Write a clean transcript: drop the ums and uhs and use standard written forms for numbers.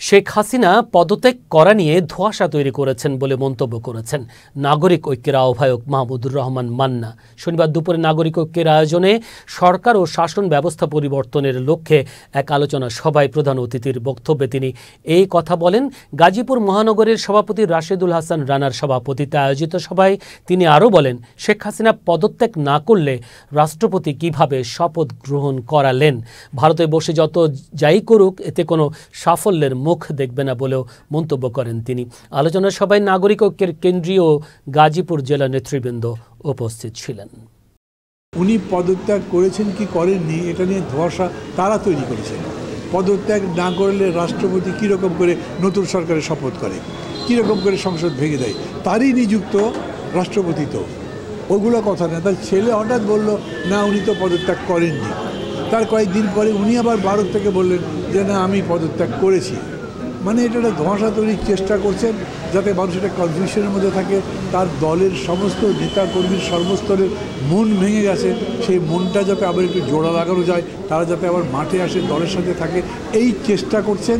শেখ হাসিনা পদত্যাগ করা নিয়ে ধোঁয়াশা তৈরি করেছেন বলে মন্তব্য করেছেন নাগরিক ঐক্যের আহ্বায়ক মাহমুদুর রহমান মান্না। শনিবার দুপুরে নাগরিক ঐক্যের আয়োজনে সরকার ও শাসন ব্যবস্থা পরিবর্তনের লক্ষ্যে এক আলোচনা সভায় প্রধান অতিথির বক্তব্যে তিনি এই কথা বলেন। গাজীপুর মহানগরের সভাপতি রাশেদুল হাসান রানার সভাপতিত্বে আয়োজিত সভায় তিনি আরও বলেন, শেখ হাসিনা পদত্যাগ না করলে রাষ্ট্রপতি কিভাবে শপথ গ্রহণ করালেন। ভারতে বসে যত যাই করুক এতে কোনো সাফল্যের মুখ দেখবে না বলেও মন্তব্য করেন তিনি। আলোচনা সভায় নাগরিক ঐক্যের কেন্দ্রীয় গাজীপুর জেলা নেতৃবৃন্দ উপস্থিত ছিলেন। উনি পদত্যাগ করেছেন কি করেননি এটা নিয়ে ধোঁয়াশা তারা তৈরি করেছেন। পদত্যাগ না করলে রাষ্ট্রপতি কীরকম করে নতুন সরকারের শপথ করে, কীরকম করে সংসদ ভেঙে দেয়, তারই নিযুক্ত রাষ্ট্রপতি তো ওগুলো কথা না। তার ছেলে হঠাৎ বলল না উনি তো পদত্যাগ করেননি। তার কয়েকদিন পরে উনি আবার ভারত থেকে বললেন যে না আমি পদত্যাগ করেছি। মানে এটা একটা ধোঁয়াশা তৈরির চেষ্টা করছেন যাতে মানুষ একটা কনফিউশনের মধ্যে থাকে। তার দলের সমস্ত নেতা কর্মীর সর্বস্তরের মন ভেঙে গেছে, সেই মনটা যাতে আবার একটু জোড়া লাগানো যায়, তারা যাতে আবার মাঠে আসে দলের সাথে থাকে, এই চেষ্টা করছেন।